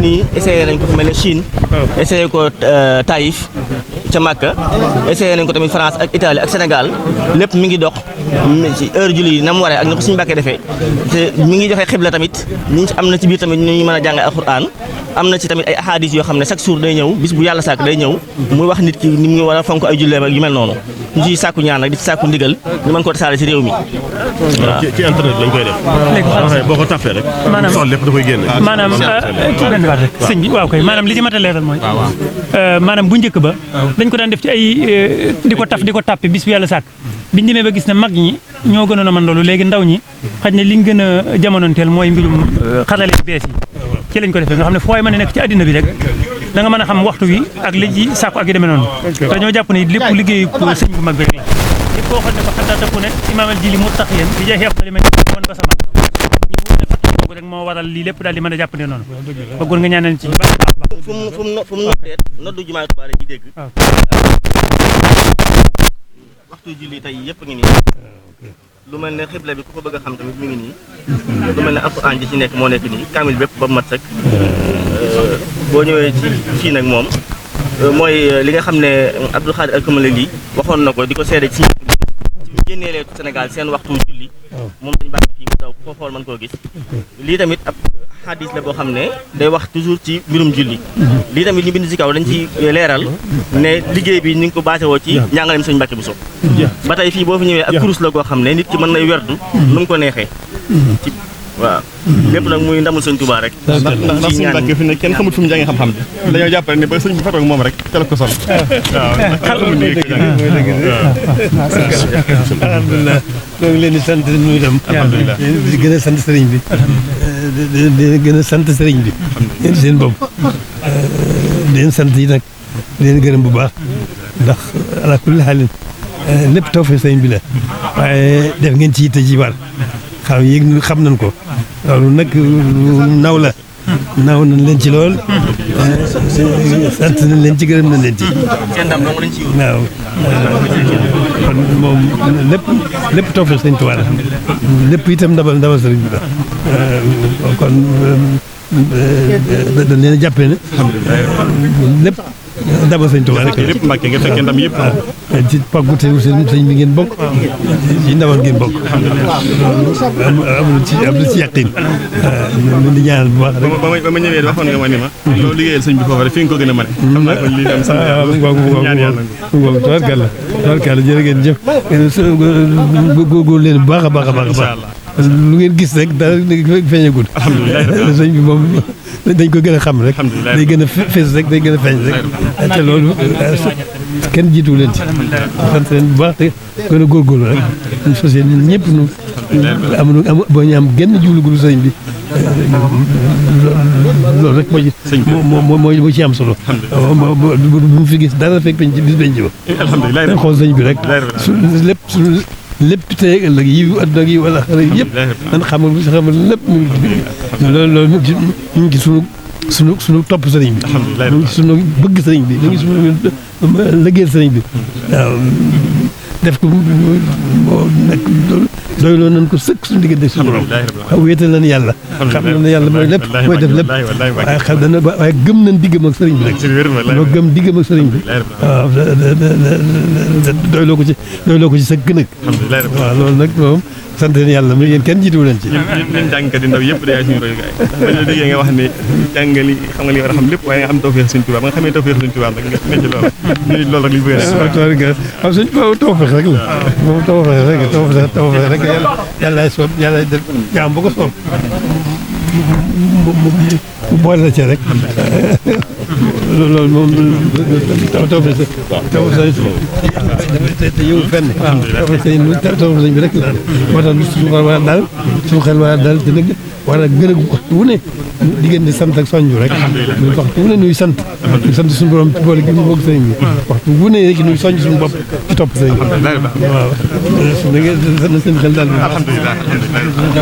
nii essayé nañ ko fu mel ne Chine essayé ko Taïf ca Makka essayé nañ ko tamit France ak Italie ak Sénégal lépp mi ngi dox ci heure julli yi na mu waree ak ni ko suñu Mbàkke defee te mi ngi joxe xibla tamit ñi am na ci biir tamit ñu mën a jàng alxuraan am na ci tamit ay ahadis yoo xam ne chaque jour day ñëw bis bu yàlla sàkk day ñëw muy wax nit ki ni mu war a fonk ay julleem ak yu mel noonu ñu ciy sàkku ñaan nag di ci sàkku ndigal ñu mën koo tasaare ci réew mi waaw ci internet lañ koy def. léegi boo ko tapé rek. maanaam soxla lépp da koy génne. maanaam kii benn baat rek sëñ bi waaw kay maanaam li ci mat a leeral mooy. maanaam bu njëkk ba. dañ ko daan def ci ay di ko tàppe bis bu yàlla sàkk. biñ demee ba gis ne mag ñi ñoo gënoon a mën loolu léegi ndaw ñi xaj ne liñ gën a jamonoonteel mooy mbirum xarale bees yi. ci lañ ko defee nga xam ne fooy mën a nekk ci àddina bi rek da nga mën a xam waxtu wi ak li ci sàkku ak yu demee noonu. te ñoo jàpp ne lépp liggéeyu sëñ bu mag bi rek la. lépp boo xam ne ko xanaa dëpp ne imaamal ji li mu tax yéen di jeexee afdali man mën ba sama ñu wut ne fàttali ko rek moo waral lii lépp daal di mën a jàpp ne noonu bëggoon nga ñaanal ci baax a baax. fu mu noddee noddu jumaa Tuubaa la ñuy dégg waxtu julli tey yëpp ngi nii lu mel ne xibla bi ku ko bëgg a xam tamit mi ngi nii lu mel ne alxuraan ji ci nekk moo nekk nii kaamil bépp ba mat sëkk boo ñëwee ci fii nag moom mooy li nga xam ne Abdou Khadir Alkamale lii waxoon na ko di ko seede ci génneelee Sénégal seen waxtu julli moom dañu baax fii mu taw ku ko xool mën koo gis lii tamit ab xadis la boo xam ne day wax toujours ci mbirum julli lii tamit ñu bind ci kaw dañ ci leeral ne liggéey bi ñu ngi ko basé woo ci njàngaleem Sëñ Mbàkke Buso ba tey fii boo fi ñëwee ak kurus la goo xam ne nit ki mën nay werdu nu mu ko neexee ci waaw lépp nag muy ndamul Sëñ Tuubaa rek ndax Sëñ Mbàkke fi ne kenn xamut fu mu jàngee xam-xam bi dañoo jàpp ne ba sëñ bi fatoog moom rek ca la ko sol alhamdulilah ñoo ngi leen di sant ñu itam di gën a sant sëriñ bi di gën a sant sëriñ bi yéen seen bopp di leen sant yi nag di leen gërëm bu baax ndax ala kulli xaalin lépp tawfeex sëriñ bi la waaye def ngeen ci yitte ji war xam nañ ko loolu nag naw la naw nañ leen ci lool sant nañ leen ci gërëm nañ leen ci waaw kon moom lépp tawfeex sëriñ Tuubaa la lépp itam ndabal sëriñ bi la kon dañ leen a jàppee ne lépp ndabal sëriñ Tuubaa rek lépp Mbàkke nga fekkee ndam yëpp ci pàggu te sëriñ bi ngeen bokk ci ndawal ngeen bokk amul ci yàqin ñu di ñaanal bu baax rek ba ma ñëwee waxoon nga ma ni ma loolu liggéeyal sëñ bi foofu rek fi nga ko gën a mane xam naa kon lii dem sant ñaan yàlla tabarkàlla jërë ngeen jëf góorgóorlu leen bu baax a baax a baax lu ngeen gis rek dara feeñagul alhamdulilah sëñ bi moom dañ ko gën a xam rek day gën a fees rek day gën a feeñ rek te loolu kenn jiitu leen ci sant leen bu baax te gën a góorgóorlu rek ñu fas yéene ñun ñëpp nu boo ñu am genn jublu gu sëñ bi loolu rek moo ci am solo bu mu fi gis dara fekk ci bis bañ ci ba dañ xool sëñ bi rek lépp tey ëllëg yi àdduna yi wala xale yëpp man xamal lépp mu ngi ci biir loolu ñu ngi ci sunu topp sëriñ bi ñu ngi ci sunu bëgg sëriñ bi ñu ngi sunu liggéeyal sëriñ bi waaw def ko moo nekk doyloo nañ ko sëkk suñu diggante suñu borom waaw wéetal nañ yàlla xam nañ ne yàlla mooy lépp mooy def lépp waaye xam dana waaye gëm nañ diggam ak sëriñ bi rek moo gëm diggam ak sëriñ bi waaw doyloo ko ci sëkk nag waaw loolu nag moom sant leen yàlla mu yéen kenn jiituwu leen ci ñun jàngkat yi ndaw yëpp day suñu royukaay bañ la déggee nga wax ne jàngali xam nga li war a xam lépp waaye nga xam tawfeex Sëñ Tuubaa ba nga xamee tawfeex Sëñ Tuubaa rek nga ne ci loolu loolu rek li bëgg xam Sëñ Tuubaa tawfeex rek la moom tawfeex rek yàlla soob yàlla def jaam bu ko soob mu boole la ci rek loolu moom tawfeex te yow fenn tawfeex bi rek la moo tax suñu xel war a daal te nag war a gën a waxtu wu ne diggante sant ak soñju rek waxtu wu ne nuy sant suñu borom ci boole gi ñu bokk sëriñ bi waxtu wu ne rek nuy soñj suñu bopp ci topp sëriñ bi waaw na seen xel daal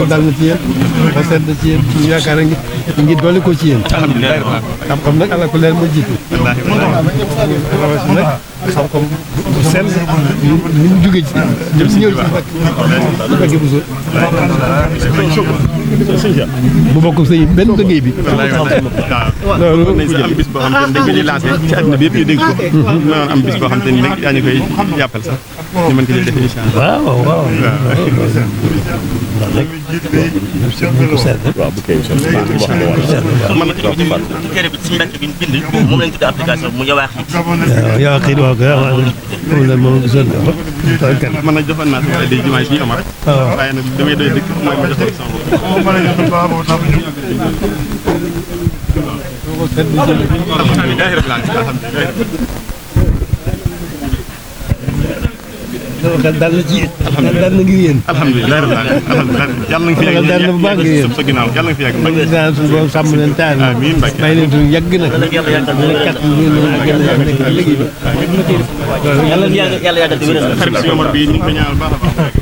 daal na ci yéen ba seet na ci yéen ñu yaakaar ngi dolli ko ci yéen xam-xam nag ala ko leer moo jiitu nag xam-xam bu sell ni mu jógee ci ñëw ci Mbàkke Buso bu bokk sëñ benn liggéey bi loolu nañ sa am bis boo xam te ne dañ ko ñuy lancé ci àdduna bi yëpp ñu dégg ko mënoon am bis boo xam te ni yaa ñu koy yàppal sax ñu mën ko jël def incha allah waaw man ci téere bi ci Mbàkke bi ñu bind moom lañ tuddee application mu yawaax yi yow xëy na moom la moom gisoon nga ko. man nag joxoon naa sama day jumaa yi Omar. waaye nag damay doy dëkk mooy ma joxoon sama bopp. alhamdulilah rabbil alamin xel daal na ci daal na ngir yéen. alhamdulilah rabbil alamin alhamdulilah yàlla na nga fi yàgg daal na bu baax ngir yéen sa ginnaaw yàlla na nga fi yàgg. daan suñu borom sàmm leen taal amiin Mbacke may leen tuuti yàgg nag kat yàlla yàggal di wéral xarit si Omar bi ñu ngi ko ñaanal baax a baax